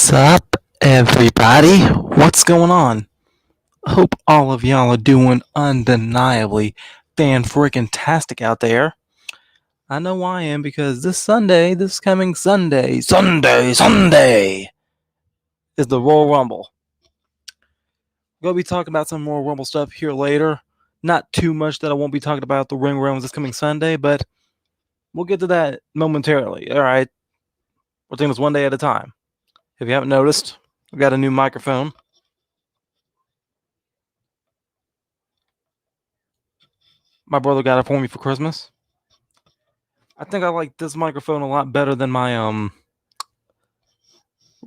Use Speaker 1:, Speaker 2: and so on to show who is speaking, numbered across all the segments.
Speaker 1: What's up, everybody? What's going on? Hope all of y'all are doing undeniably fan-freaking-tastic out there. I know I am because this coming Sunday, is the Royal Rumble. We'll be talking about some Royal Rumble stuff here later. Not too much that I won't be talking about the Ring Rounds this coming Sunday, but we'll get to that momentarily. All right, we're taking this one day at a time. If you haven't noticed, we got a new microphone. My brother got it for me for Christmas. I think I like this microphone a lot better than my my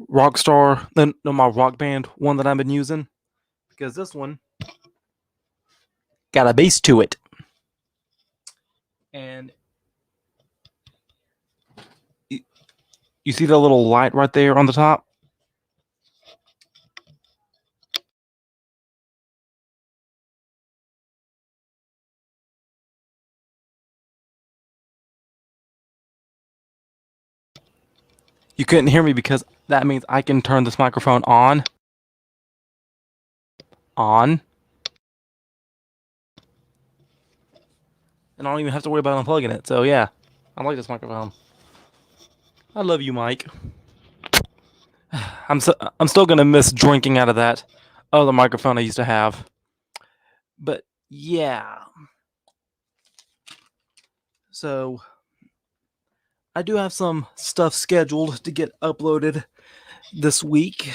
Speaker 1: Rock Band one that I've been using, because this one got a bass to it. And you see the little light right there on the top? You couldn't hear me because that means I can turn this microphone on. And I don't even have to worry about unplugging it. So yeah, I like this microphone. I love you, Mike. I'm still gonna miss drinking out of that other microphone I used to have. But yeah. So I do have some stuff scheduled to get uploaded this week.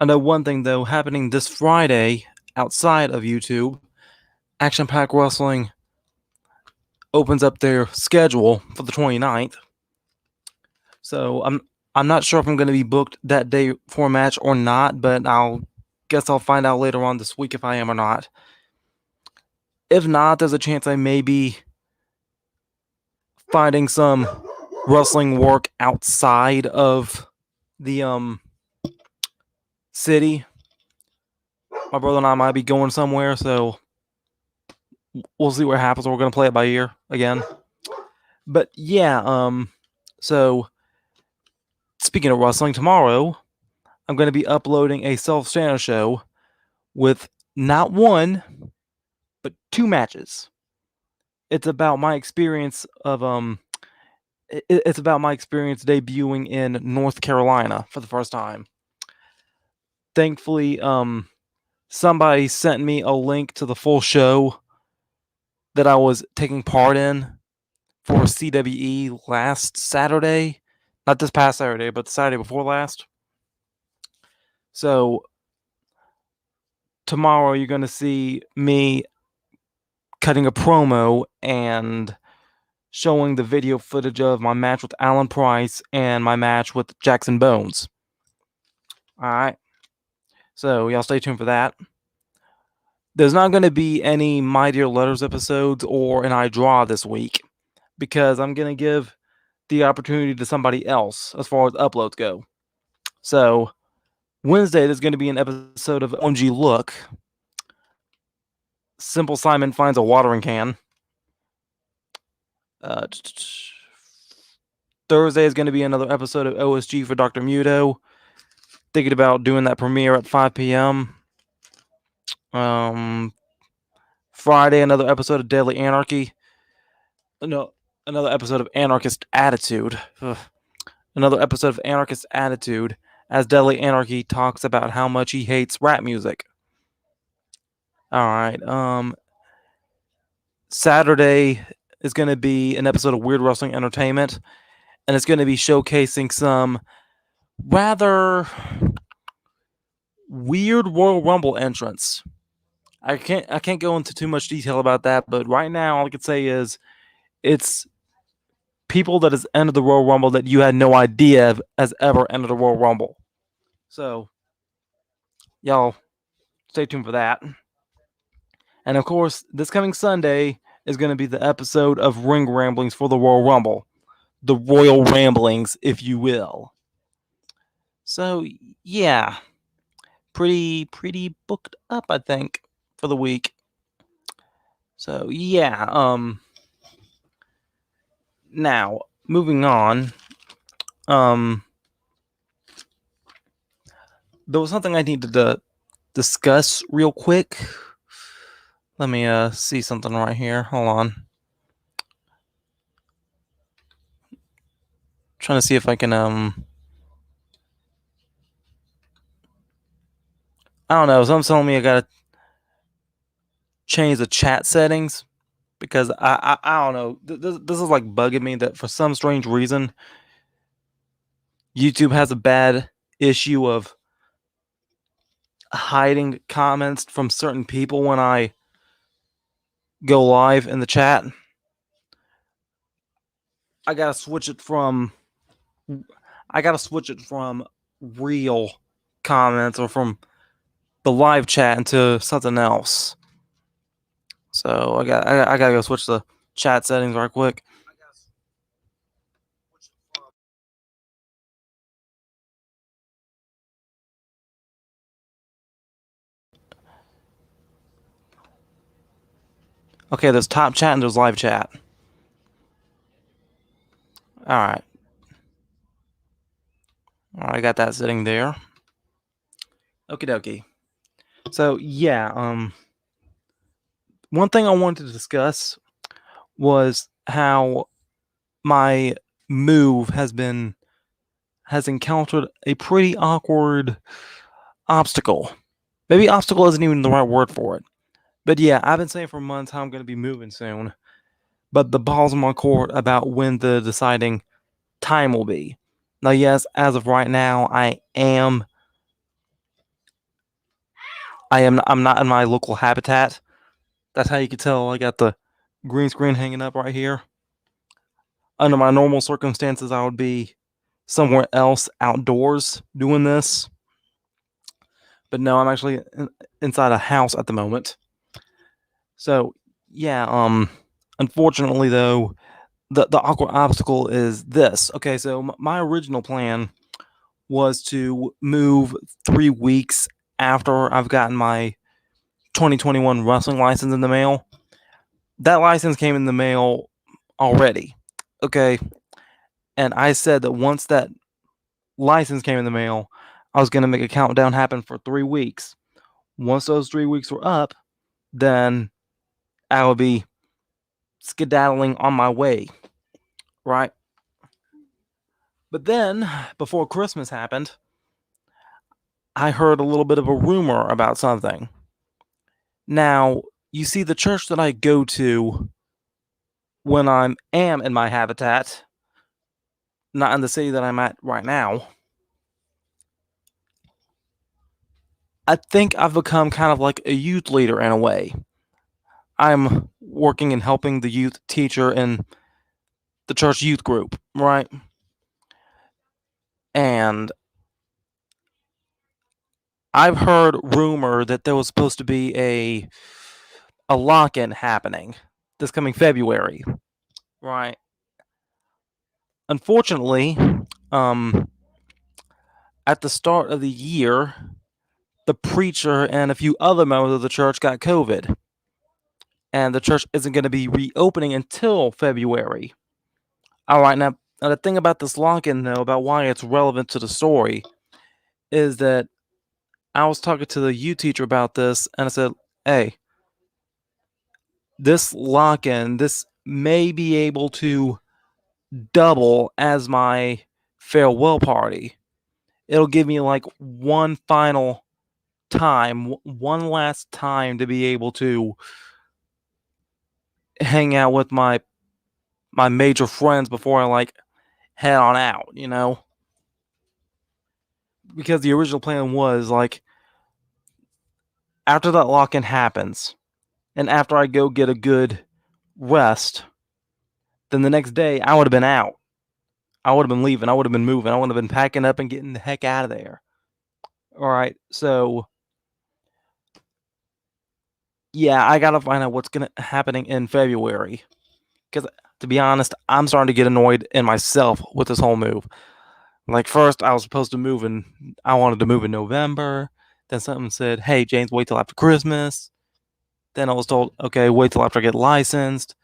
Speaker 1: I know one thing, though, happening this Friday outside of YouTube, Action Pack Wrestling opens up their schedule for the 29th. So I'm not sure if I'm going to be booked that day for a match or not, but I'll find out later on this week if I am or not. If not, there's a chance I may be finding some wrestling work outside of the city. My brother and I might be going somewhere, so we'll see what happens. We're gonna play it by ear again. But yeah, so speaking of wrestling, tomorrow I'm gonna be uploading a self-stand show with not one, but two matches. It's about my experience of it's about my experience debuting in North Carolina for the first time. Thankfully, somebody sent me a link to the full show that I was taking part in for CWE last Saturday. Not this past Saturday, but the Saturday before last. So tomorrow you're going to see me cutting a promo and showing the video footage of my match with Alan Price and my match with Jackson Bones. All right. So y'all stay tuned for that. There's not going to be any My Dear Letters episodes or an I Draw this week because I'm going to give the opportunity to somebody else as far as uploads go. So Wednesday, there's going to be an episode of OMG Look. Simple Simon finds a watering can. Thursday is going to be another episode of OSG for Dr. Muto. Thinking about doing that premiere at 5 p.m. Friday, another episode of Deadly Anarchy. No, another episode of Anarchist Attitude. Another episode of Anarchist Attitude as Deadly Anarchy talks about how much he hates rap music. All right. Saturday is going to be an episode of Weird Wrestling Entertainment, and it's going to be showcasing some rather weird Royal Rumble entrants. I can't go into too much detail about that, but right now all I can say is it's people that has entered the Royal Rumble that you had no idea has ever entered the Royal Rumble. So y'all stay tuned for that. And of course, this coming Sunday is going to be the episode of Ring Ramblings for the Royal Rumble. The Royal Ramblings, if you will. So, yeah. Pretty booked up, I think, for the week. So, yeah. Now, moving on. there was something I needed to discuss real quick. Let me see something right here. Hold on. Trying to see if I can I don't know. Someone's telling me I gotta change the chat settings because I don't know. This is like bugging me that for some strange reason YouTube has a bad issue of hiding comments from certain people when I go live in the chat. I gotta switch it from real comments or from the live chat into something else. So I gotta go switch the chat settings right quick. Okay, there's top chat and there's live chat. All right, I got that sitting there. Okie dokie. So yeah, one thing I wanted to discuss was how my move has encountered a pretty awkward obstacle. Maybe obstacle isn't even the right word for it. But yeah, I've been saying for months how I'm going to be moving soon. But the ball's in my court about when the deciding time will be. Now, yes, as of right now, I'm not in my local habitat. That's how you can tell I got the green screen hanging up right here. Under my normal circumstances, I would be somewhere else outdoors doing this. But no, I'm actually inside a house at the moment. So, yeah, unfortunately though, the awkward obstacle is this. Okay, so my original plan was to move 3 weeks after I've gotten my 2021 wrestling license in the mail. That license came in the mail already. Okay, and I said that once that license came in the mail, I was going to make a countdown happen for 3 weeks. Once those 3 weeks were up, then I would be skedaddling on my way, right? But then, before Christmas happened, I heard a little bit of a rumor about something. Now, you see, the church that I go to when I am in my habitat, not in the city that I'm at right now, I think I've become kind of like a youth leader in a way. I'm working and helping the youth teacher in the church youth group, right? And I've heard rumor that there was supposed to be a lock-in happening this coming February, right? Unfortunately, um, at the start of the year, the preacher and a few other members of the church got COVID, and the church isn't going to be reopening until February. All right, now the thing about this lock-in, though, about why it's relevant to the story, is that I was talking to the youth teacher about this, and I said, "Hey, this lock-in, this may be able to double as my farewell party. It'll give me like one final time, one last time to be able to hang out with my major friends before I like head on out, you know? Because the original plan was like after that lock-in happens and after I go get a good rest, then the next day I would have been out. I would have been leaving. I would have been moving. I would have been packing up and getting the heck out of there. All right. So, yeah, I got to find out what's going to happening in February. Cuz to be honest, I'm starting to get annoyed in myself with this whole move. Like first I was supposed to move in I wanted to move in November. Then something said, "Hey, James, wait till after Christmas." Then I was told, "Okay, wait till after I get licensed."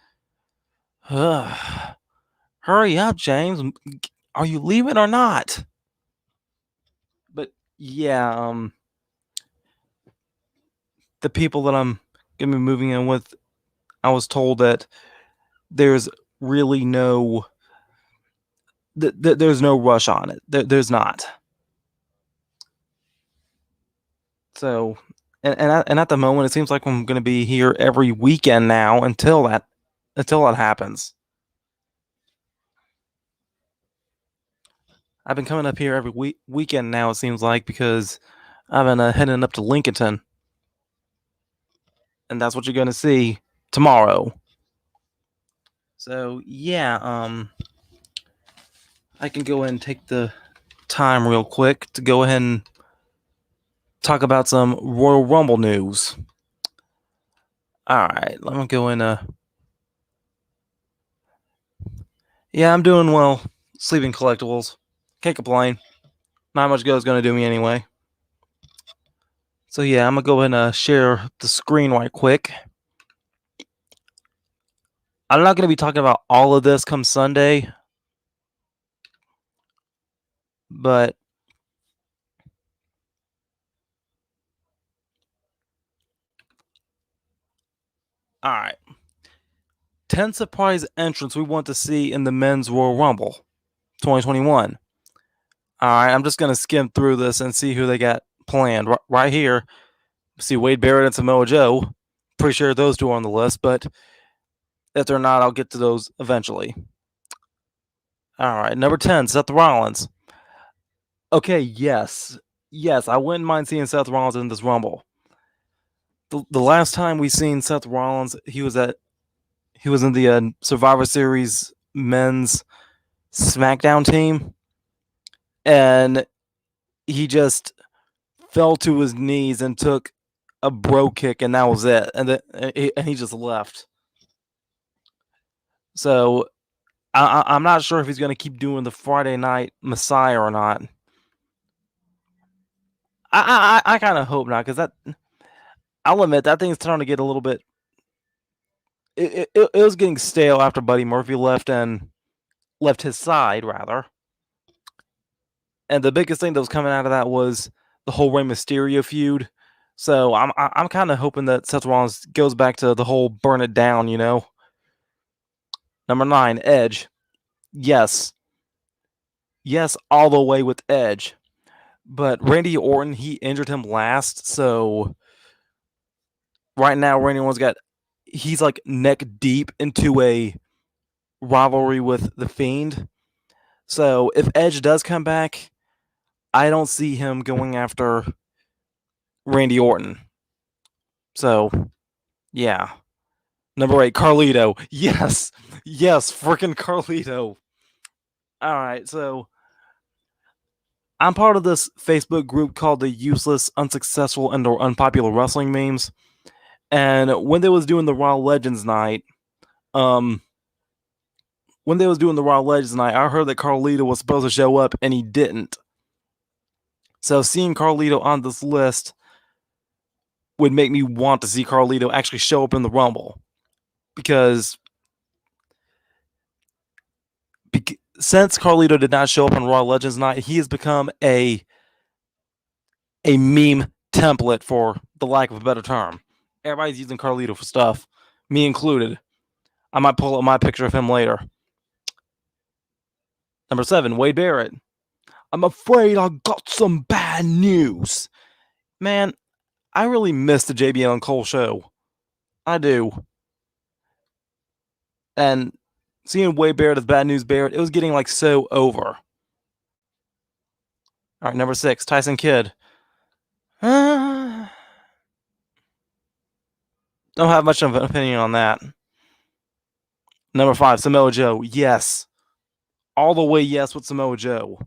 Speaker 1: Hurry up, James. Are you leaving or not? But Yeah, the people that I'm gonna be moving in with, I was told that there's really no there's no rush on it. There's not. So, and at the moment, it seems like I'm going to be here every weekend now until that happens. I've been coming up here every weekend now. It seems like because I've been heading up to Lincolnton, and that's what you're going to see tomorrow. So yeah, I can go ahead and take the time real quick to go ahead and talk about some Royal Rumble news. All right, let me go in. Yeah, I'm doing well. Sleeping collectibles. Can't complain. Not much good is going to do me anyway. So yeah, I'm gonna go ahead and share the screen right quick. I'm not gonna be talking about all of this come Sunday, but all right. 10 surprise entrants we want to see in the men's Royal Rumble 2021. All right, I'm just gonna skim through this and see who they got planned right here. See Wade Barrett and Samoa Joe. Pretty sure those two are on the list, but if they're not, I'll get to those eventually. All right, number 10, Seth Rollins. Okay, yes, I wouldn't mind seeing Seth Rollins in this Rumble. The last time we seen Seth Rollins, he was in the Survivor Series men's SmackDown team, and he just fell to his knees and took a bro kick, and that was it. And he just left. So I'm not sure if he's going to keep doing the Friday Night Messiah or not. I kind of hope not, because that I'll admit that thing's starting to get a little bit. It was getting stale after Buddy Murphy left and left his side rather. And the biggest thing that was coming out of that was the whole Rey Mysterio feud. So I'm kind of hoping that Seth Rollins goes back to the whole burn it down, you know. Number 9, Edge. Yes, yes, all the way with Edge. But Randy Orton, he injured him last, so right now Randy Orton's he's like neck deep into a rivalry with the Fiend. So if Edge does come back, I don't see him going after Randy Orton. So, yeah. Number 8, Carlito. Yes. Yes, freaking Carlito. All right, so I'm part of this Facebook group called the Useless, Unsuccessful, and or Unpopular Wrestling Memes. And when they was doing the Raw Legends night, I heard that Carlito was supposed to show up and he didn't. So seeing Carlito on this list would make me want to see Carlito actually show up in the Rumble. Because since Carlito did not show up on Raw Legends night, he has become a meme template, for the lack of a better term. Everybody's using Carlito for stuff, me included. I might pull up my picture of him later. Number 7, Wade Barrett. I'm afraid I got some bad news. Man, I really miss the JBL and Cole show. I do. And seeing Wade Barrett as Bad News Barrett, it was getting like so over. All right, number 6, Tyson Kidd. Don't have much of an opinion on that. Number 5, Samoa Joe. Yes. All the way yes with Samoa Joe.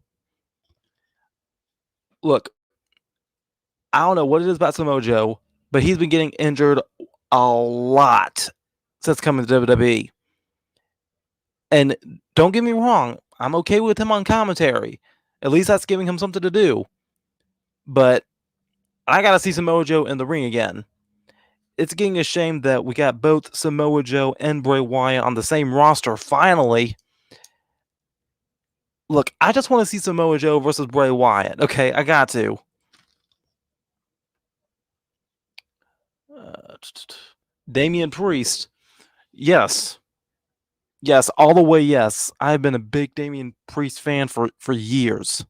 Speaker 1: Look, I don't know what it is about Samoa Joe, but he's been getting injured a lot since coming to WWE. And don't get me wrong, I'm okay with him on commentary. At least that's giving him something to do. But I gotta see Samoa Joe in the ring again. It's getting a shame that we got both Samoa Joe and Bray Wyatt on the same roster finally. Look, I just want to see Samoa Joe versus Bray Wyatt. Okay, I got to. Damian Priest. Yes. Yes, all the way yes. I've been a big Damian Priest fan for years.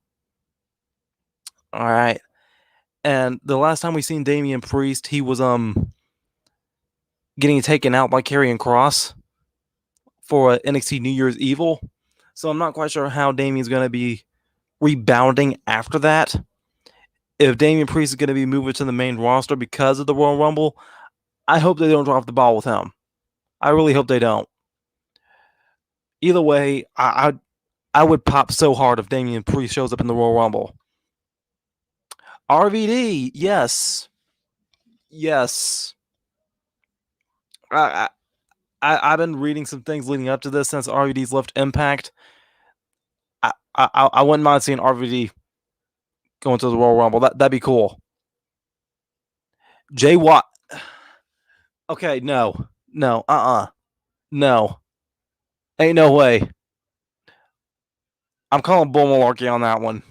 Speaker 1: All right. And the last time we seen Damian Priest, he was getting taken out by Karrion Kross for NXT New Year's Evil. So I'm not quite sure how Damian's going to be rebounding after that. If Damian Priest is going to be moving to the main roster because of the Royal Rumble, I hope they don't drop the ball with him. I really hope they don't. Either way, I would pop so hard if Damian Priest shows up in the Royal Rumble. RVD, yes. Yes. I've been reading some things leading up to this since RVD's left Impact. I wouldn't mind seeing RVD going to the Royal Rumble. That'd be cool. Jay Watt. Okay, no. No, no. Ain't no way. I'm calling bull malarkey on that one.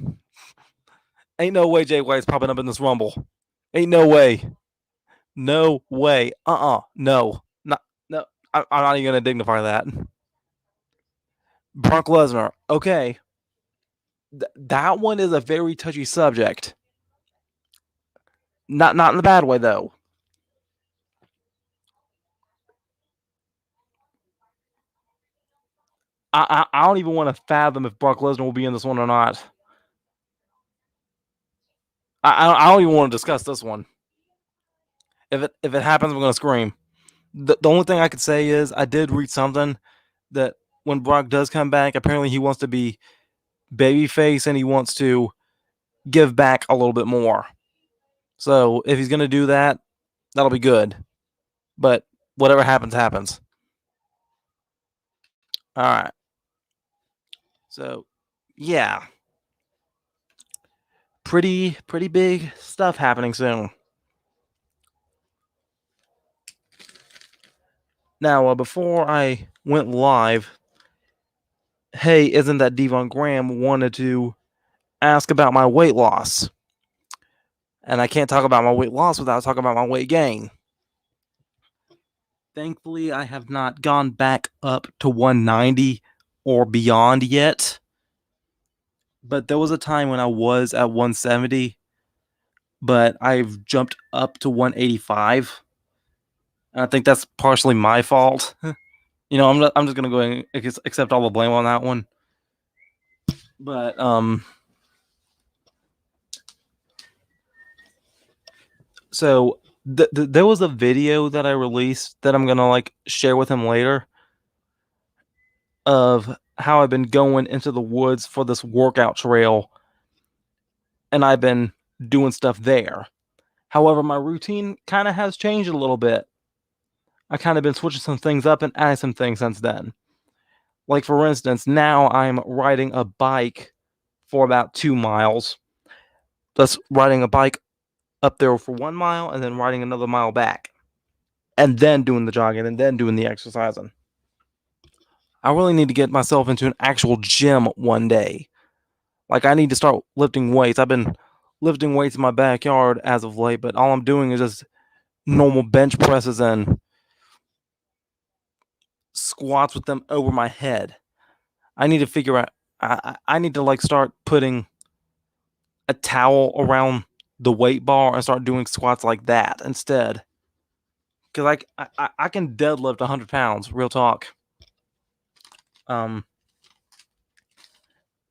Speaker 1: Ain't no way Jay White's popping up in this Rumble. Ain't no way. No way. No. Not, no. I'm not even going to dignify that. Brock Lesnar. Okay. That one is a very touchy subject. Not in a bad way, though. I don't even want to fathom if Brock Lesnar will be in this one or not. I don't even want to discuss this one. If it happens, I'm going to scream. The only thing I could say is I did read something that when Brock does come back, apparently he wants to be babyface and he wants to give back a little bit more. So if he's going to do that, that'll be good. But whatever happens, happens. All right. So, yeah. Pretty big stuff happening soon. Now, before I went live, hey, isn't that Devon Graham wanted to ask about my weight loss? And I can't talk about my weight loss without talking about my weight gain. Thankfully, I have not gone back up to 190 or beyond yet. But there was a time when I was at 170, but I've jumped up to 185. And I think that's partially my fault. I'm just gonna go and accept all the blame on that one. But so there was a video that I released that I'm gonna share with him later of how I've been going into the woods for this workout trail, and I've been doing stuff there. However, my routine kind of has changed a little bit. I kind of been switching some things up and adding some things since then. Like, for instance, now I'm riding a bike for about 2 miles. That's riding a bike up there for 1 mile and then riding another mile back. And then doing the jogging and then doing the exercising. I really need to get myself into an actual gym one day. Like, I need to start lifting weights. I've been lifting weights in my backyard as of late, but all I'm doing is just normal bench presses and squats with them over my head. I need to figure out, I need to start putting a towel around the weight bar and start doing squats like that instead. Because I can deadlift 100 pounds, real talk.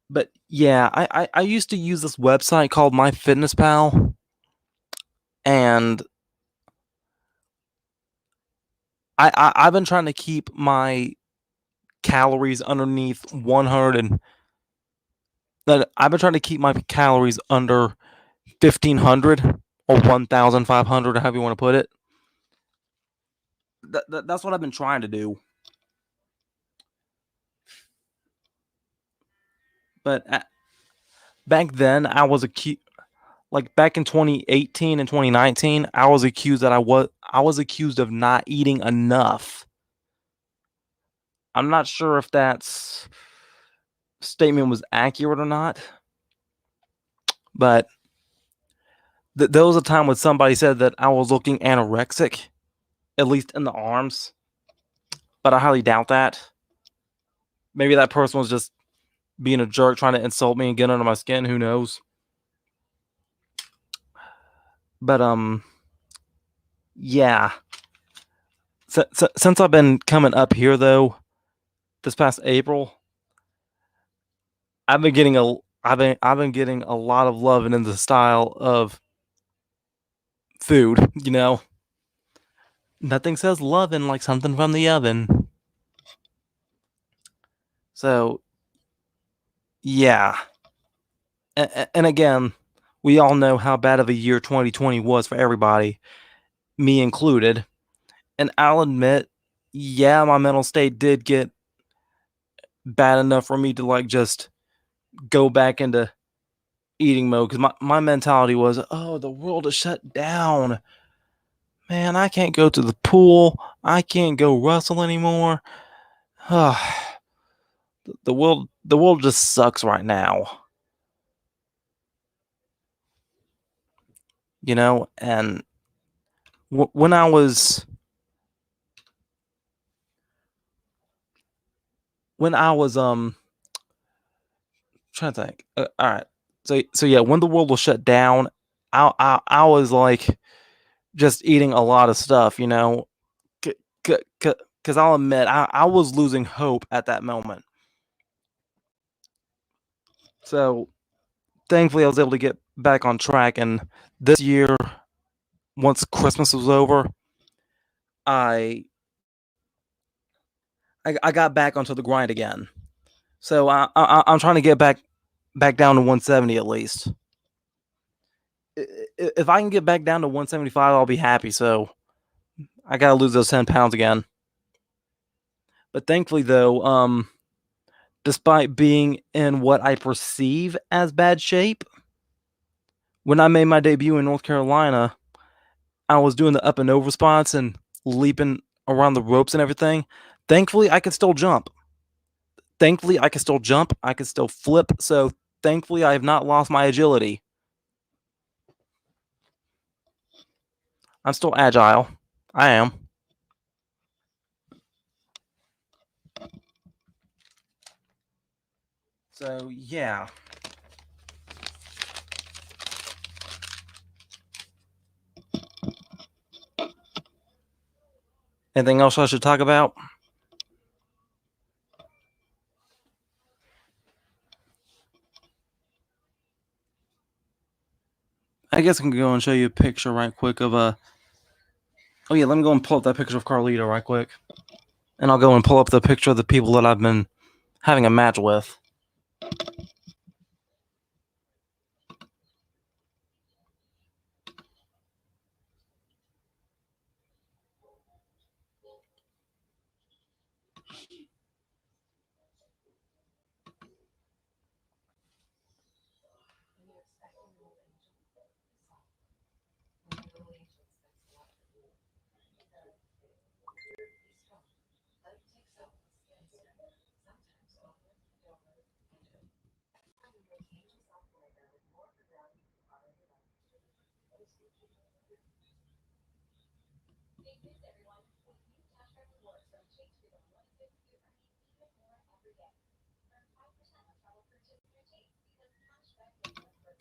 Speaker 1: But yeah, I used to use this website called MyFitnessPal, and I've been trying to keep my calories underneath 100 I've been trying to keep my calories under 1,500 or 1,500, or however you want to put it. That's what I've been trying to do. But back then, I was accused. Like back in 2018 and 2019, I was accused of not eating enough. I'm not sure if that statement was accurate or not, but there was a time when somebody said that I was looking anorexic, at least in the arms, but I highly doubt that. Maybe that person was just being a jerk, trying to insult me and get under my skin. Who knows? But yeah. Since I've been coming up here though, this past April, I've been getting a lot of love and in the style of food. Nothing says loving like something from the oven. So yeah, and again, we all know how bad of a year 2020 was for everybody, me included. And I'll admit, yeah, my mental state did get bad enough for me to like just go back into eating mode because my mentality was, oh, the world is shut down. Man, I can't go to the pool. I can't go wrestle anymore. The world just sucks right now. And when I was trying to think. All right. So yeah, when the world was shut down, I was like just eating a lot of stuff, because I'll admit I was losing hope at that moment. So thankfully, I was able to get back on track. And this year, once Christmas was over, I I got back onto the grind again. So I'm trying to get back down to 170 at least. If I can get back down to 175, I'll be happy. So I gotta lose those 10 pounds again. But thankfully, though, despite being in what I perceive as bad shape, when I made my debut in North Carolina, I was doing the up and over spots and leaping around the ropes and everything. Thankfully, I could still jump. Thankfully, I could still jump. I could still flip. So thankfully, I have not lost my agility. I'm still agile. I am. So yeah. Anything else I should talk about? I guess I can go and show you a picture right quick of a. Oh yeah, let me go and pull up that picture of Carlito right quick, and I'll go and pull up the picture of the people that I've been having a match with.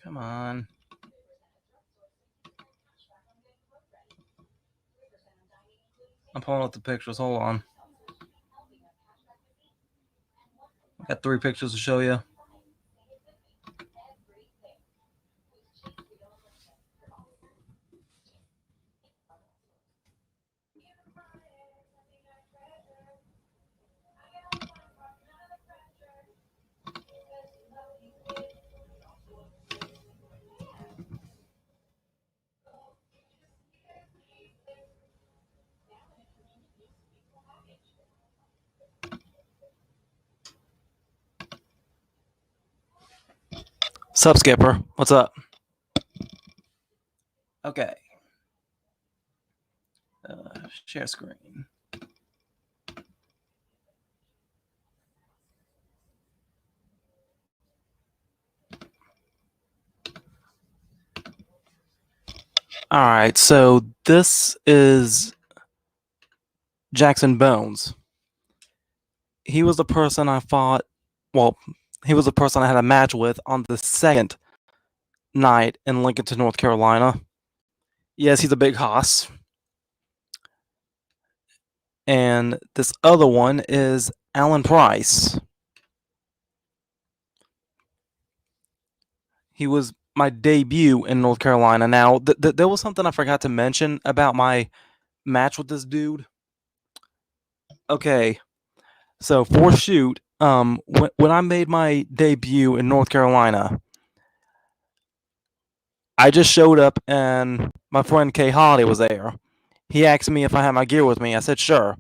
Speaker 1: Come on. I'm pulling up the pictures. Hold on. I got 3 pictures to show you. Sup, Skipper? What's up? Okay. Share screen. All right, so this is Jackson Bones. He was the person I fought. Well, he was the person I had a match with on the second night in Lincoln, North Carolina. Yes, he's a big hoss. And this other one is Alan Price. He was my debut in North Carolina. Now, there was something I forgot to mention about my match with this dude. Okay, so for shoot, when I made my debut in North Carolina, I just showed up and my friend Kay Holiday was there. He asked me if I had my gear with me. I said sure.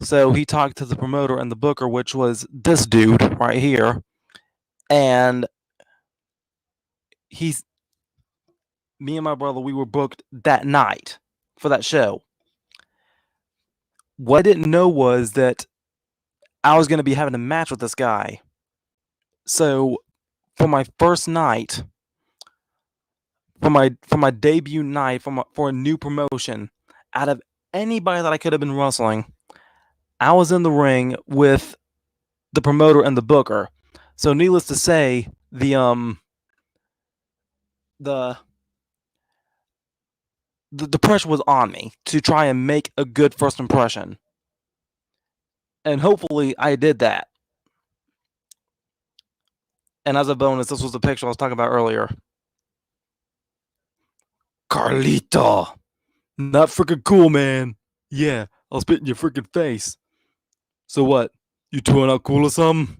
Speaker 1: So he talked to the promoter and the booker, which was this dude right here, and he's me and my brother. We were booked that night for that show. What I didn't know was that I was going to be having a match with this guy. So for my first night, for my debut night, for a new promotion, out of anybody that I could have been wrestling, I was in the ring with the promoter and the booker. So needless to say, the the pressure was on me to try and make a good first impression. And hopefully I did that. And as a bonus, this was the picture I was talking about earlier. Carlito. Not freaking cool, man. Yeah, I'll spit in your freaking face. So what? You two are not cool or something?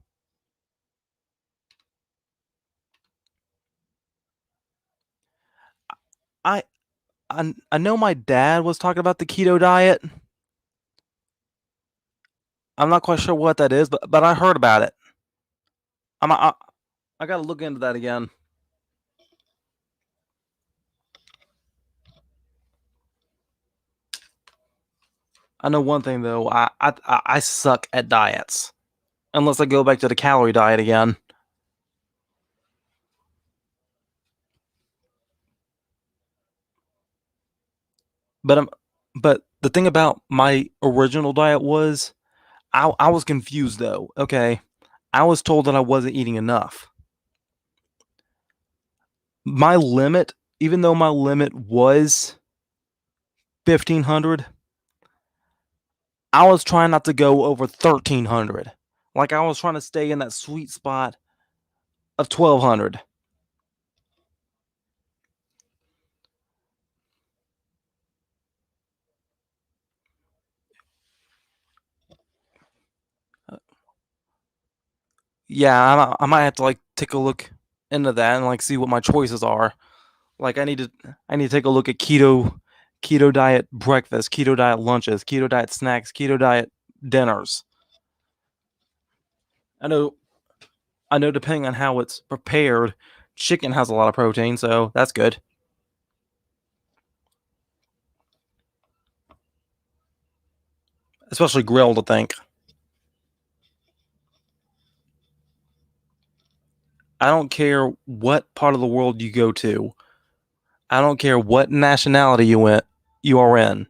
Speaker 1: I, I know my dad was talking about the keto diet. I'm not quite sure what that is, but I heard about it. I gotta look into that again. I know one thing though. I suck at diets unless I go back to the calorie diet again. But but the thing about my original diet was I was confused though. Okay, I was told that I wasn't eating enough. My limit, even though my limit was 1,500, I was trying not to go over 1,300. Like I was trying to stay in that sweet spot of 1,200. Yeah, I might have to like take a look into that and like see what my choices are. Like I need to take a look at keto diet breakfast, keto diet lunches, keto diet snacks, keto diet dinners. I know I know depending on how it's prepared, chicken has a lot of protein, so that's good. Especially grilled, I think. I don't care what part of the world you go to. I don't care what nationality you are in.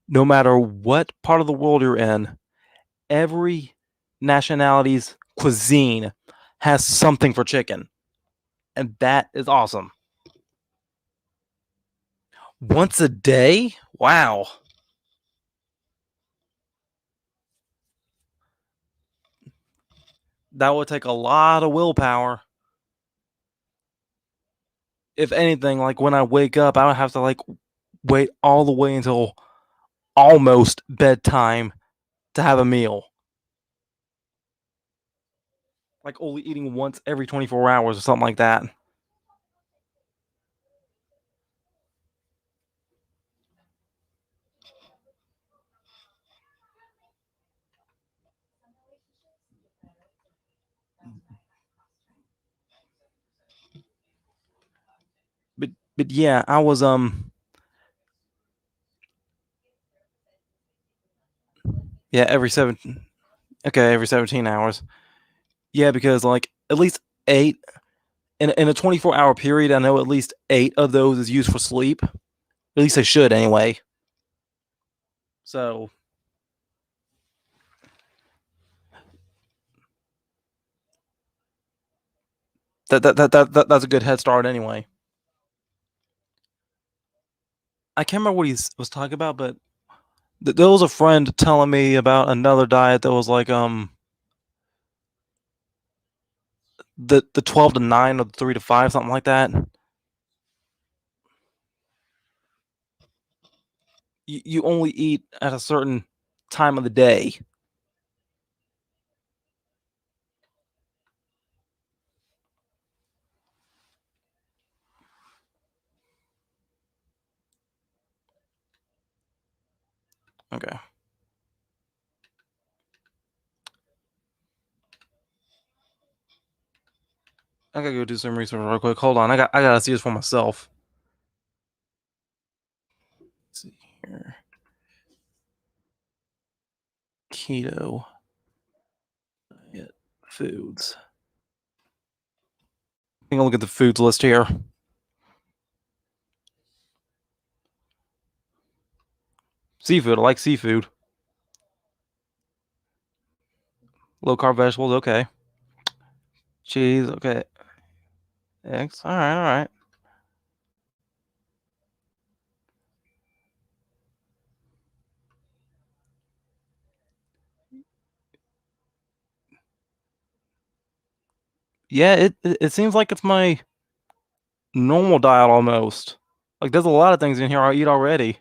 Speaker 1: No matter what part of the world you're in, every nationality's cuisine has something for chicken. And that is awesome. Once a day? Wow. That would take a lot of willpower. If anything, like when I wake up, I would have to like wait all the way until almost bedtime to have a meal. Like only eating once every 24 hours or something like that. But yeah, I was yeah, every 17 hours. Yeah, because like at least 8 in a 24-hour period, I know at least 8 of those is used for sleep. At least they should anyway. So that's a good head start anyway. I can't remember what he was talking about, but there was a friend telling me about another diet that was like the 12 to 9 or the 3 to 5, something like that. You only eat at a certain time of the day. Okay. I gotta go do some research real quick. Hold on. I gotta see this for myself. Let's see here. Keto diet foods. Take a look at the foods list here. Seafood. I like seafood. Low carb vegetables. Okay. Cheese. Okay. Eggs. All right. All right. Yeah. It seems like it's my normal diet almost. Like there's a lot of things in here I eat already.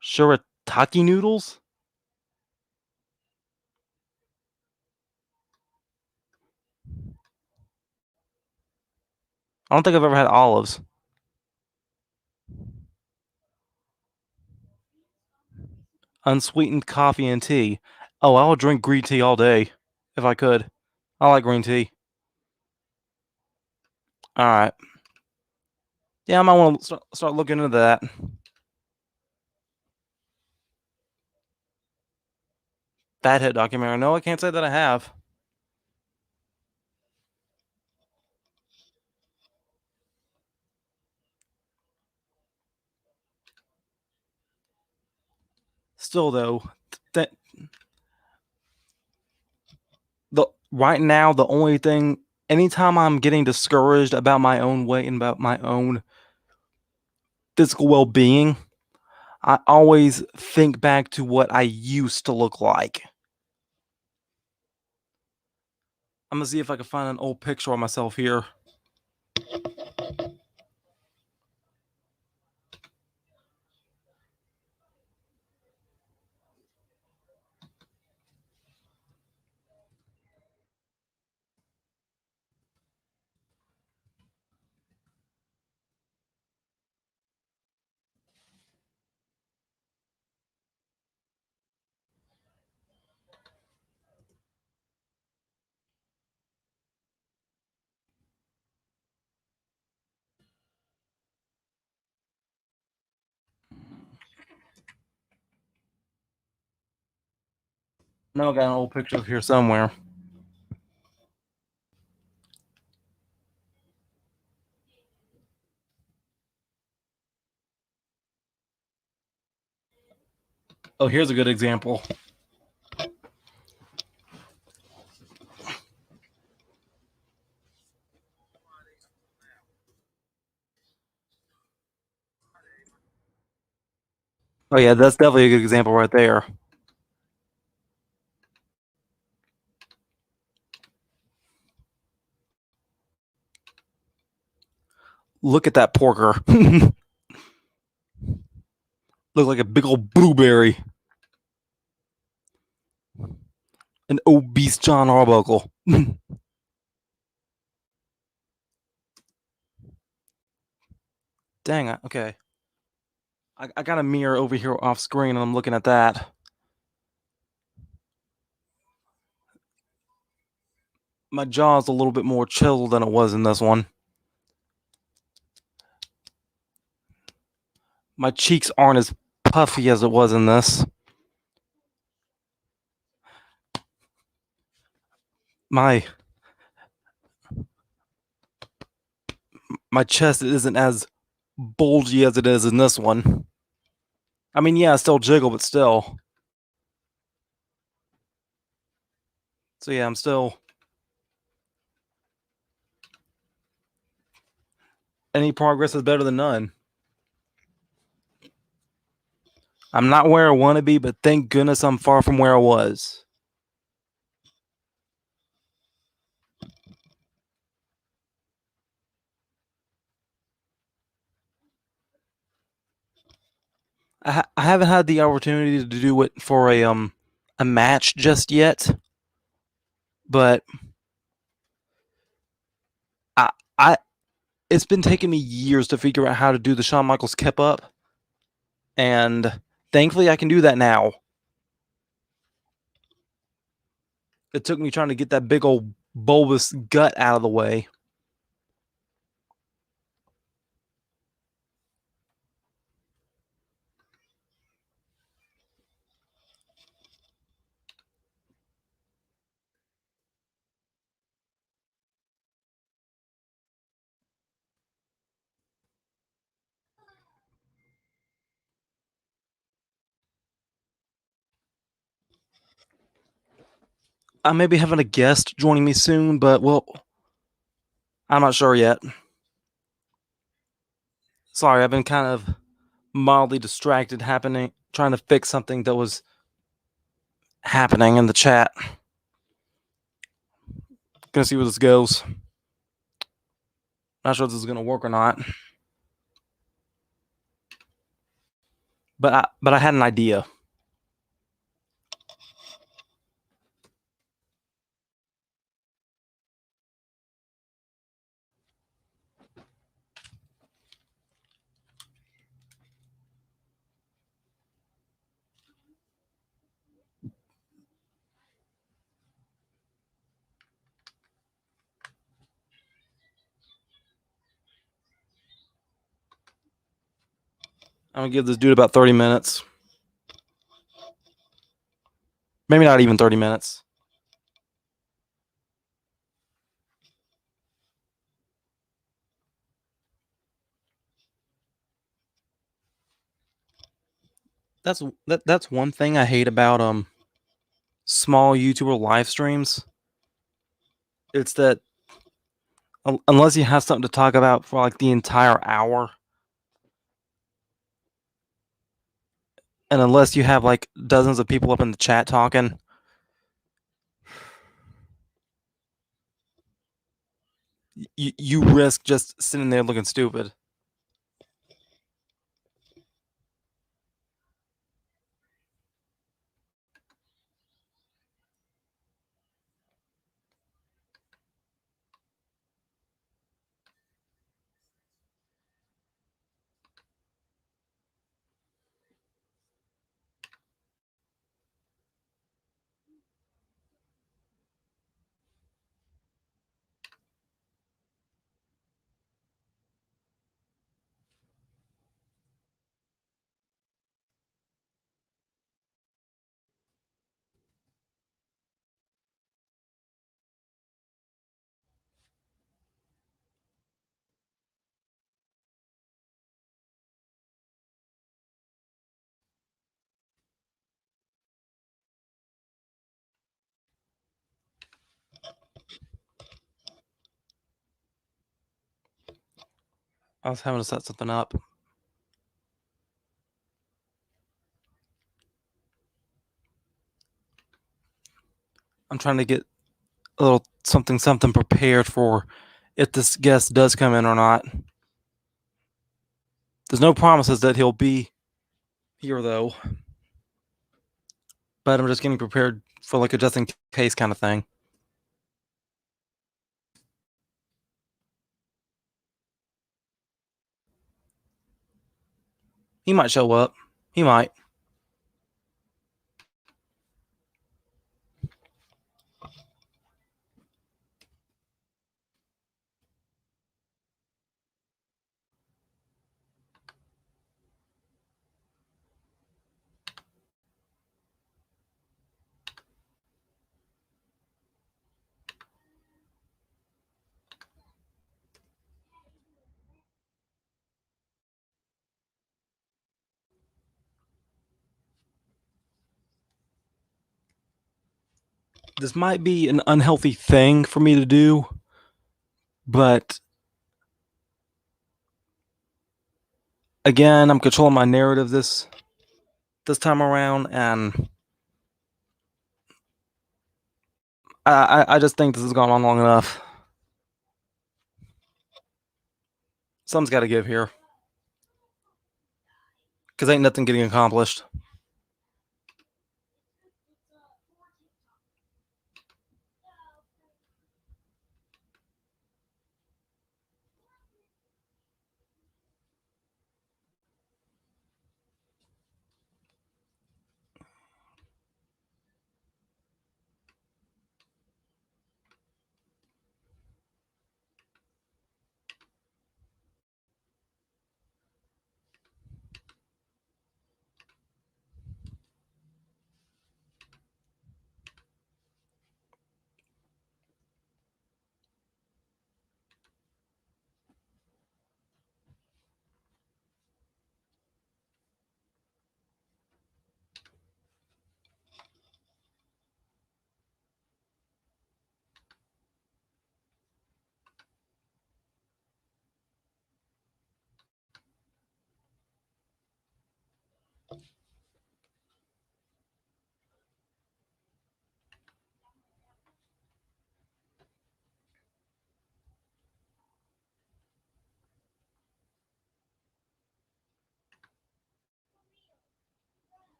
Speaker 1: Shirataki noodles. I don't think I've ever had olives. Unsweetened coffee and tea. Oh, I'll drink green tea all day if I could. I like green tea. All right. Yeah, I might want to start looking into that. Fathead documentary. No, I can't say that I have. Still though, that the right now the only thing anytime I'm getting discouraged about my own weight and about my own physical well-being, I always think back to what I used to look like. I'm gonna see if I can find an old picture of myself here. No, I got an old picture here somewhere. Oh, here's a good example. Oh yeah, that's definitely a good example right there. Look at that porker. Look like a big old blueberry. An obese John Arbuckle. Dang it. Okay. I got a mirror over here off screen and I'm looking at that. My jaw's a little bit more chiseled than it was in this one. My cheeks aren't as puffy as it was in this. my my chest isn't as bulgy as it is in this one. I mean, yeah, I still jiggle, but still. So yeah, I'm still. Any progress is better than none. I'm not where I want to be, but thank goodness I'm far from where I was. I haven't had the opportunity to do it for a match just yet, but I I it's been taking me years to figure out how to do the Shawn Michaels kip up, and thankfully I can do that now. It took me trying to get that big old bulbous gut out of the way. I may be having a guest joining me soon, but well, I'm not sure yet. Sorry, I've been kind of mildly distracted happening trying to fix something that was happening in the chat. Gonna see where this goes. Not sure if this is gonna work or not. But I had an idea. I'm gonna give this dude about 30 minutes. Maybe not even 30 minutes. That's one thing I hate about small YouTuber live streams. It's that unless you have something to talk about for like the entire hour, and unless you have like dozens of people up in the chat talking, you risk just sitting there looking stupid. I was having to set something up. I'm trying to get a little something prepared for if this guest does come in or not. There's no promises that he'll be here though, but I'm just getting prepared for like a just in case kind of thing. He might show up. He might. this might be an unhealthy thing for me to do, but again, I'm controlling my narrative this time around, and I just think this has gone on long enough. Something's got to give here, because ain't nothing getting accomplished.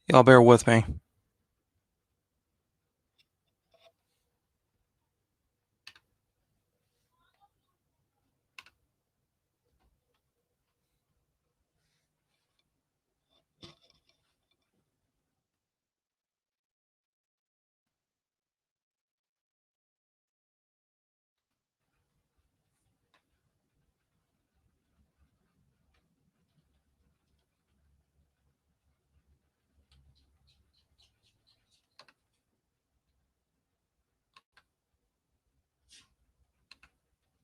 Speaker 1: Y'all bear with me.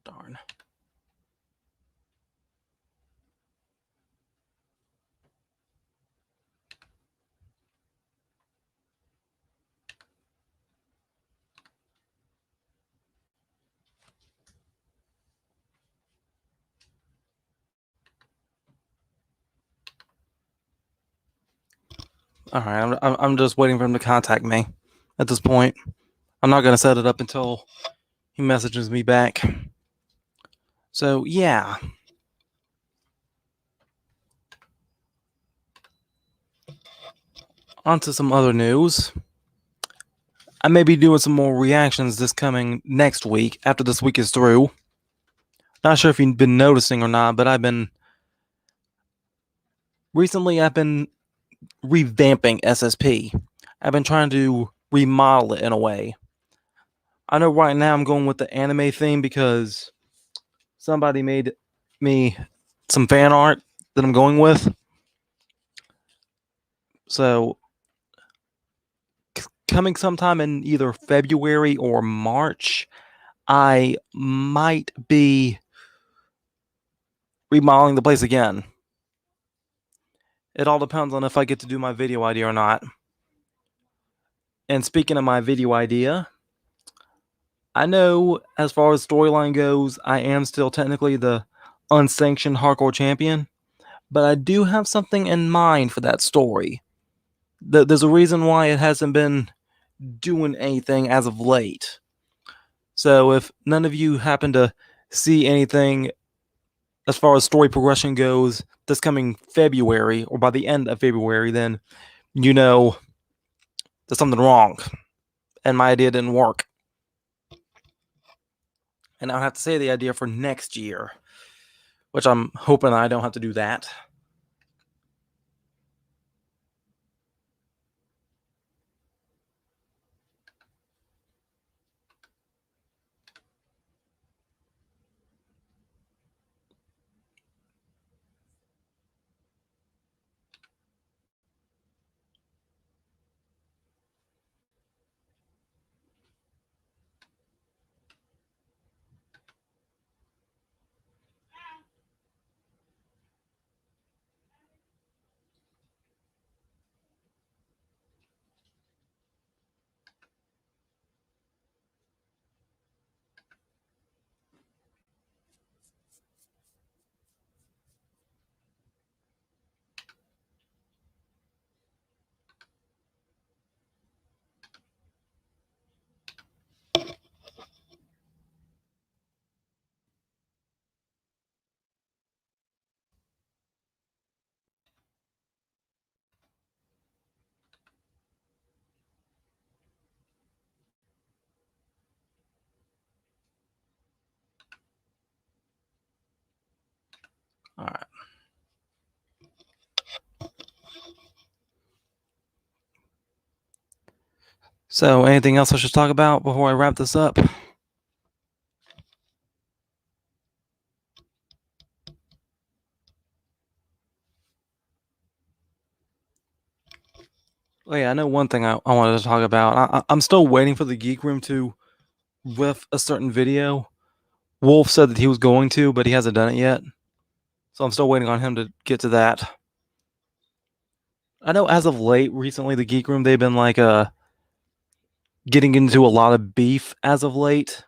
Speaker 1: Darn. All right, I'm just waiting for him to contact me. At this point, I'm not gonna set it up until he messages me back. So yeah. On to some other news. I may be doing some more reactions this coming next week after this week is through. Not sure if you've been noticing or not, but I've been revamping SSP. I've been trying to remodel it in a way. I know right now I'm going with the anime theme because somebody made me some fan art that I'm going with. So coming sometime in either February or March, I might be remodeling the place again. It all depends on if I get to do my video idea or not. And speaking of my video idea, I know as far as storyline goes, I am still technically the unsanctioned hardcore champion, but I do have something in mind for that story. There's a reason why it hasn't been doing anything as of late. So if none of you happen to see anything as far as story progression goes this coming February or by the end of February, then you know there's something wrong and my idea didn't work. And I'll have to say the idea for next year, which I'm hoping I don't have to do that. All right. So, anything else I should talk about before I wrap this up? Oh yeah, I know one thing I wanted to talk about. I'm still waiting for the Geek Room to riff a certain video. Wolf said that he was going to, but he hasn't done it yet. So I'm still waiting on him to get to that. I know as of late, recently, the Geek Room, they've been like getting into a lot of beef as of late.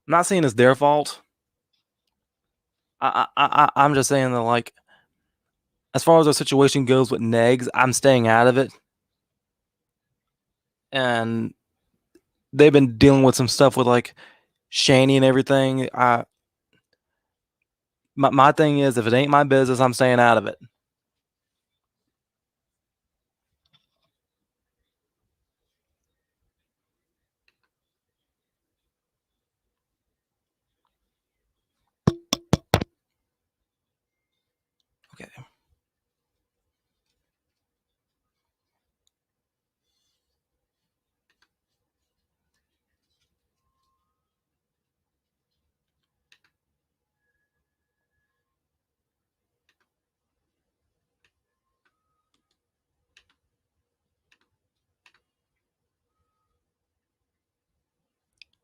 Speaker 1: I'm not saying it's their fault. I'm just saying that, like, as far as our situation goes with Negs, I'm staying out of it. And they've been dealing with some stuff with like Shani and everything. My thing is, if it ain't my business, I'm staying out of it. Okay.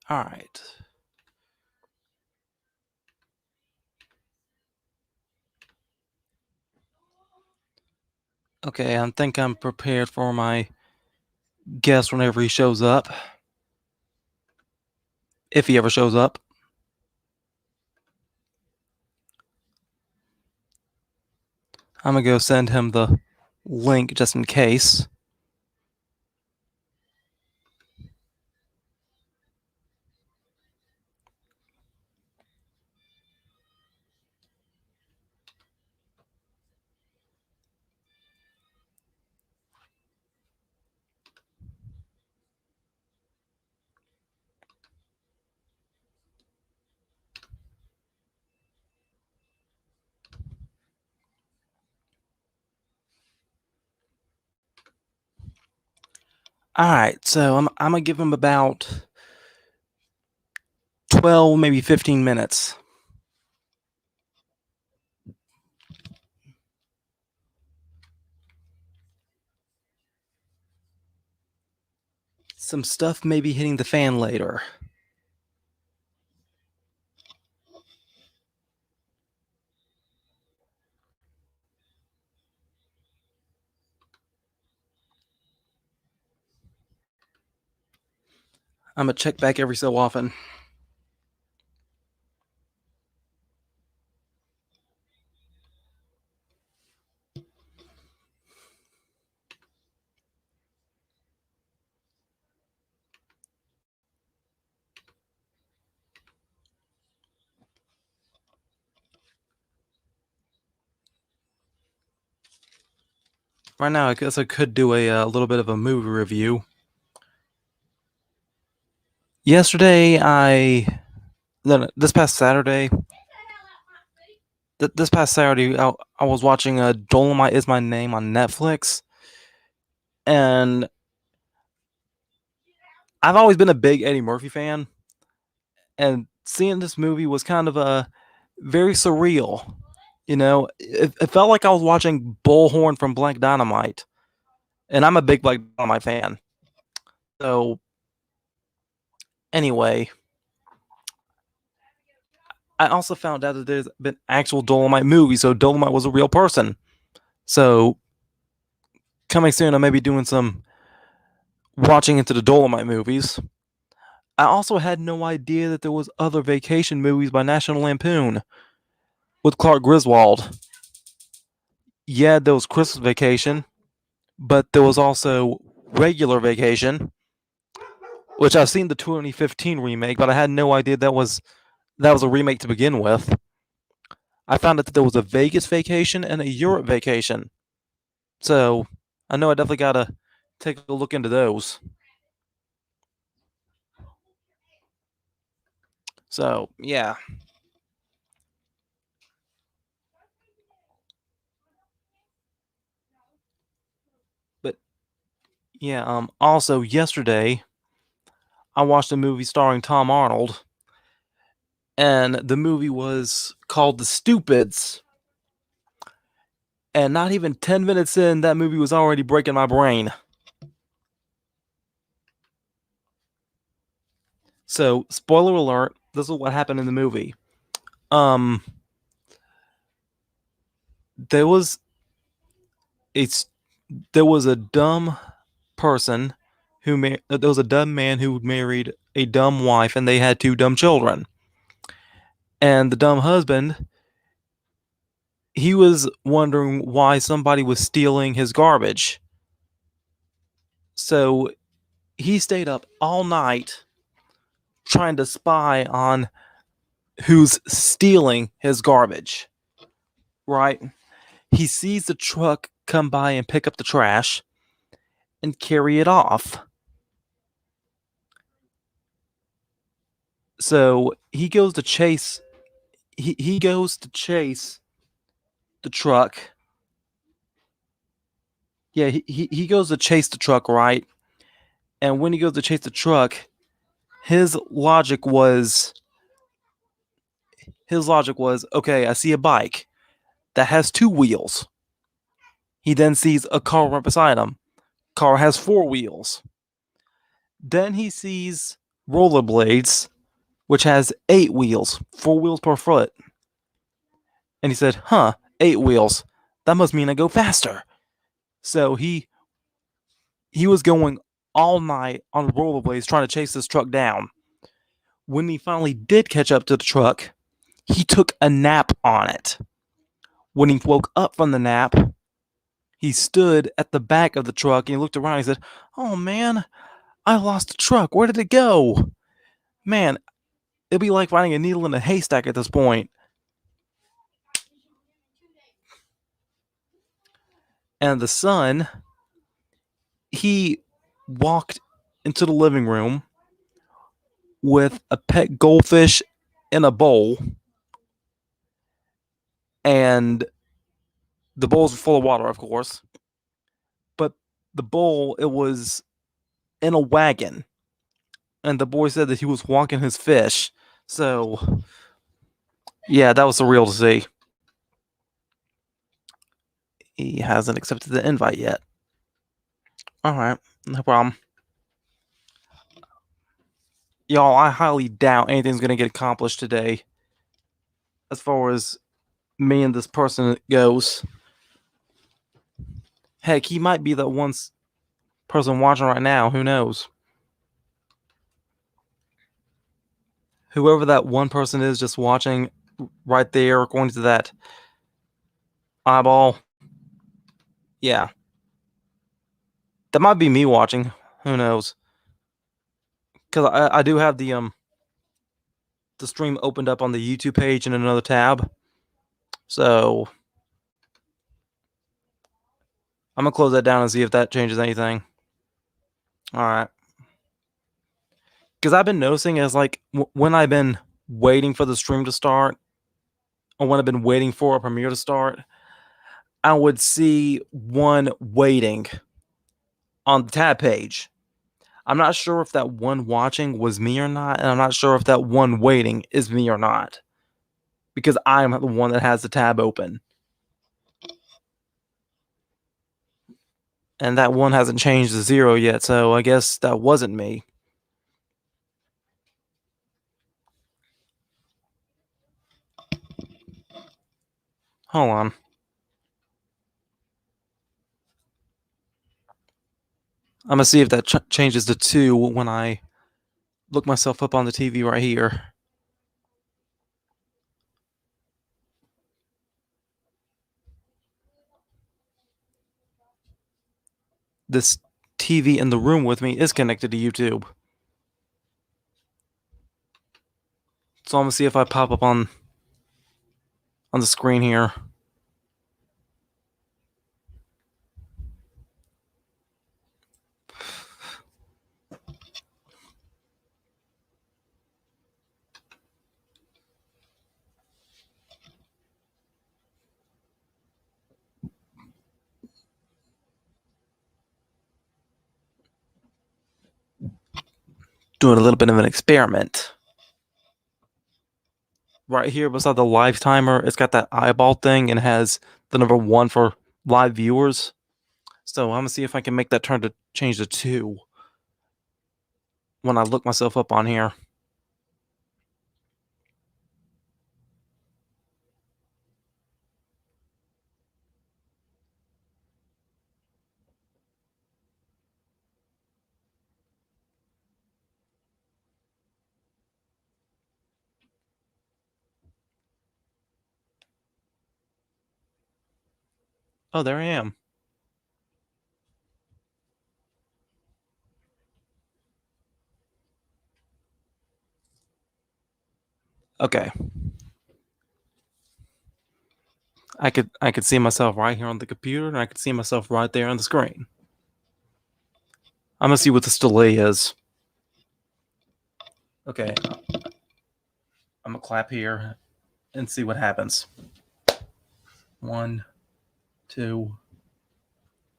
Speaker 1: All right. Okay, I think I'm prepared for my guest whenever he shows up. If he ever shows up. I'm gonna go send him the link just in case. All right, so I'm gonna give him about 12, maybe 15 minutes. Some stuff may be hitting the fan later. I'm gonna check back every so often. Right now, I guess I could do a little bit of a movie review. Yesterday, no, this past Saturday, this past Saturday, I was watching Dolomite is My Name on Netflix, and I've always been a big Eddie Murphy fan, and seeing this movie was kind of very surreal. You know, it felt like I was watching Bullhorn from Black Dynamite, and I'm a big Black Dynamite fan. So anyway, I also found out that there's been actual Dolomite movies, so Dolomite was a real person. So coming soon, I may be doing some watching into the Dolomite movies. I also had no idea that there was other vacation movies by National Lampoon with Clark Griswold. Yeah, there was Christmas Vacation, but there was also Regular Vacation, which I've seen the 2015 remake, but I had no idea that was a remake to begin with. I found out that there was a Vegas Vacation and a Europe Vacation, so I know I definitely gotta take a look into those. So yeah, Yeah. Also, yesterday I watched a movie starring Tom Arnold, and the movie was called The Stupids. And not even 10 minutes in, that movie was already breaking my brain. So, spoiler alert: this is what happened in the movie. Um, there was it's there was a dumb person there was a dumb man who married a dumb wife, and they had two dumb children. And the dumb husband, he was wondering why somebody was stealing his garbage. So he stayed up all night trying to spy on who's stealing his garbage. Right? He sees the truck come by and pick up the trash and carry it off. So he goes to chase the truck. Yeah, he goes to chase the truck, right? And when he goes to chase the truck, his logic was okay, I see a bike that has two wheels. He then sees a car right beside him. Car has four wheels. Then he sees rollerblades, which has eight wheels, four wheels per foot. And he said, huh, eight wheels. That must mean I go faster. So he was going all night on rollerblades trying to chase this truck down. When he finally did catch up to the truck, he took a nap on it. When he woke up from the nap, he stood at the back of the truck and he looked around and he said, oh man, I lost the truck. Where did it go? Man, it'd be like finding a needle in a haystack at this point. And the son, he walked into the living room with a pet goldfish in a bowl, and the bowls were full of water, of course. But the bowl, it was in a wagon, and the boy said that he was walking his fish. So, yeah, that was surreal to see. He hasn't accepted the invite yet. All right, no problem. Y'all, I highly doubt anything's going to get accomplished today as far as me and this person goes. Heck, he might be the one person watching right now. Who knows? Whoever that one person is just watching right there, according to that eyeball. Yeah. That might be me watching. Who knows? Because I do have the stream opened up on the YouTube page in another tab. So I'm gonna close that down and see if that changes anything. All right. Because I've been noticing as like when I've been waiting for the stream to start, or when I've been waiting for a premiere to start, I would see one waiting on the tab page. I'm not sure if that one watching was me or not, and I'm not sure if that one waiting is me or not, because I'm the one that has the tab open. And that one hasn't changed to 0 yet, so I guess that wasn't me. Hold on. I'm gonna see if that changes to 2 when I look myself up on the TV right here. This TV in the room with me is connected to YouTube. So I'm gonna see if I pop up on the screen here. doing a little bit of an experiment. Right here beside the live timer, it's got that eyeball thing and has the number 1 for live viewers. So I'm gonna see if I can make that turn to change to 2 when I look myself up on here. Oh, there I am. Okay. I could see myself right here on the computer, and I could see myself right there on the screen. I'm gonna see what this delay is. Okay, I'm gonna clap here and see what happens. 1, 2,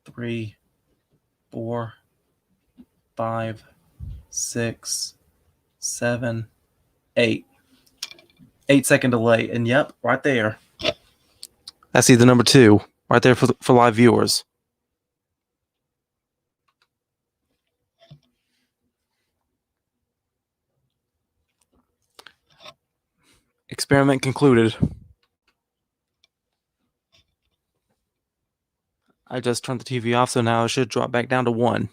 Speaker 1: 3, 4, 5, 6, 7, 8. 8-second delay, and yep, right there. I see the number 2 right there for live viewers. Experiment concluded. I just turned the TV off, so now it should drop back down to 1.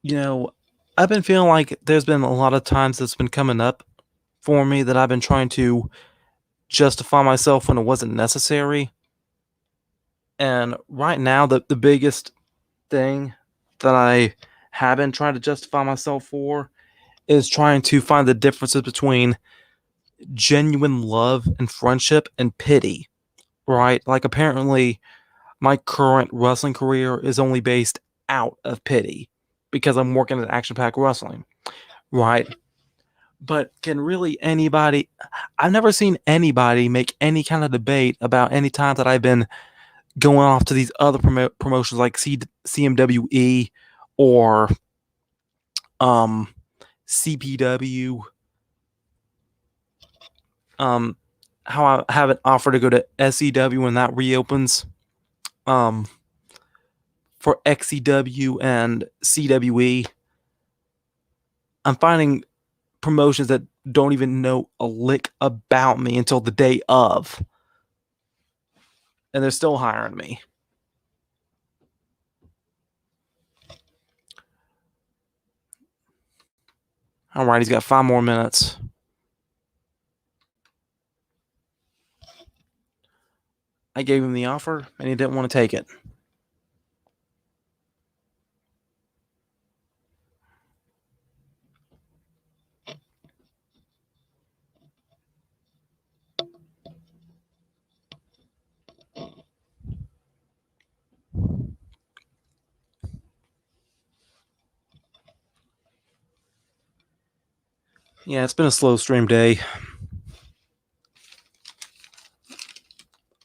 Speaker 1: You know, I've been feeling like there's been a lot of times that's been coming up for me that I've been trying to justify myself when it wasn't necessary. And right now, the biggest thing that I have been trying to justify myself for is trying to find the differences between genuine love and friendship and pity, right? Like, apparently, my current wrestling career is only based out of pity because I'm working at Action Pack Wrestling, right? But can really anybody, I've never seen anybody make any kind of debate about any time that I've been going off to these other promotions like CMWE or um, CPW. How I have an offer to go to SEW when that reopens. Um, for XEW and CWE, I'm finding promotions that don't even know a lick about me until the day of, and they're still hiring me. All right, he's got 5 more minutes. I gave him the offer, and he didn't want to take it. Yeah, it's been a slow stream day.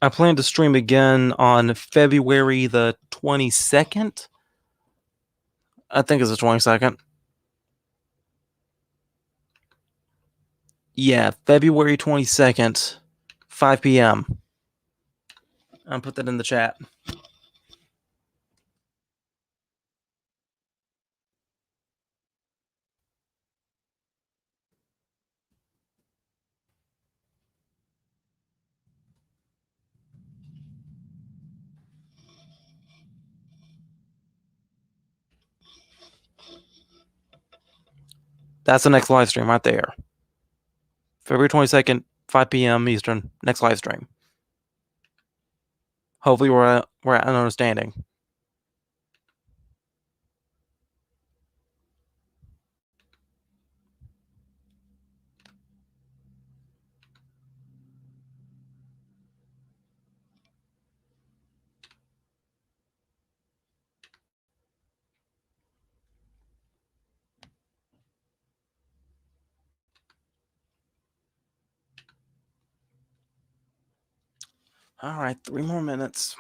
Speaker 1: I plan to stream again on February the 22nd. I think it's the 22nd. Yeah, February 22nd, 5 p.m. I'll put that in the chat. That's the next live stream right there. February 22nd, 5 p.m. Eastern, next live stream. Hopefully we're at an understanding. All right, 3 more minutes.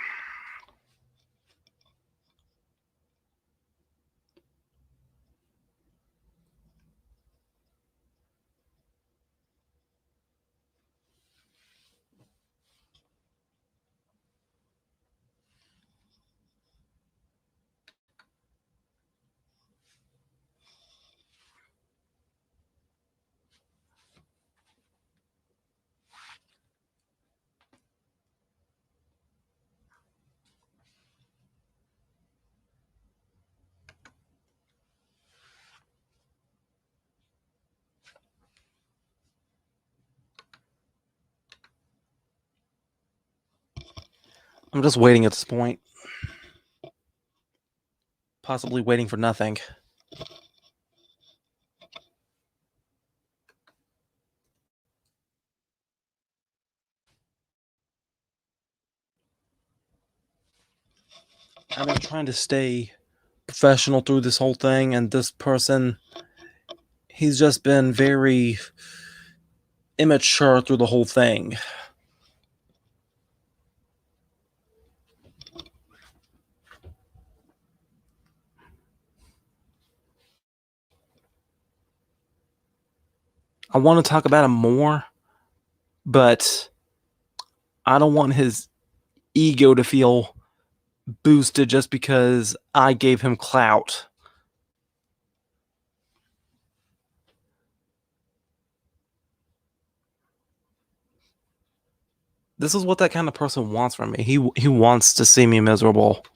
Speaker 1: I'm just waiting at this point. Possibly waiting for nothing. I've been trying to stay professional through this whole thing, and this person, he's just been very immature through the whole thing. I want to talk about him more, but I don't want his ego to feel boosted just because I gave him clout. This is what that kind of person wants from me. He wants to see me miserable.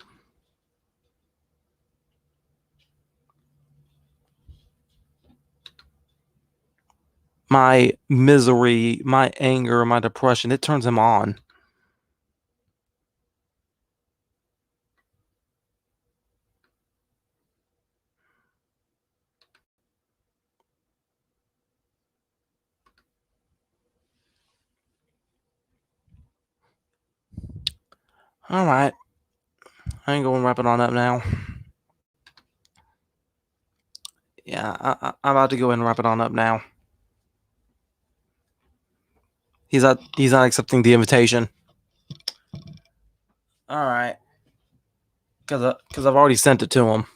Speaker 1: My misery, my anger, my depression, it turns him on. All right. I ain't going to wrap it on up now. Yeah, I'm about to go ahead and wrap it on up now. He's not accepting the invitation. All right. Because I've already sent it to him.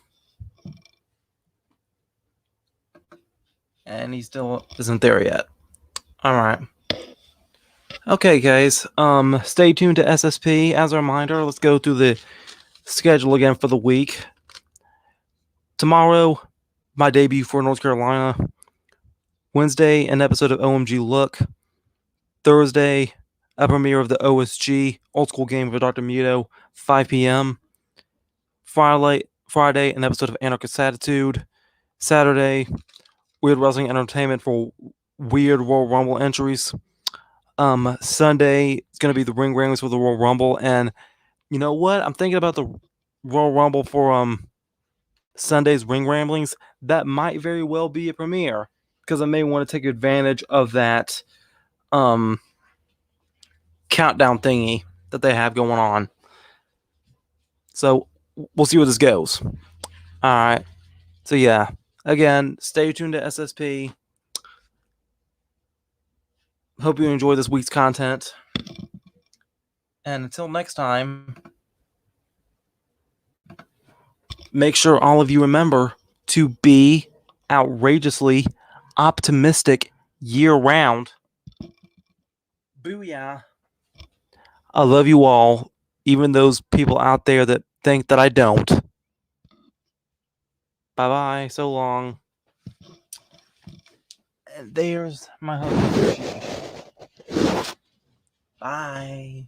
Speaker 1: And he still isn't there yet. All right. Okay, guys. Stay tuned to SSP. As a reminder, let's go through the schedule again for the week. Tomorrow, my debut for North Carolina. Wednesday, an episode of OMG Look. Thursday, a premiere of the OSG Old School Game of Dr. Muto, 5 p.m. Friday, an episode of Anarchist Attitude. Saturday, Weird Wrestling Entertainment for Weird Royal Rumble entries. Sunday, it's going to be the Ring Ramblings for the Royal Rumble. And you know what? I'm thinking about the Royal Rumble for Sunday's Ring Ramblings. That might very well be a premiere because I may want to take advantage of that countdown thingy that they have going on. So we'll see where this goes. All right. So yeah, again, stay tuned to SSP. Hope you enjoy this week's content. And until next time, make sure all of you remember to be outrageously optimistic year round. Booyah. I love you all, even those people out there that think that I don't. Bye-bye. So long. And there's my hug. Bye.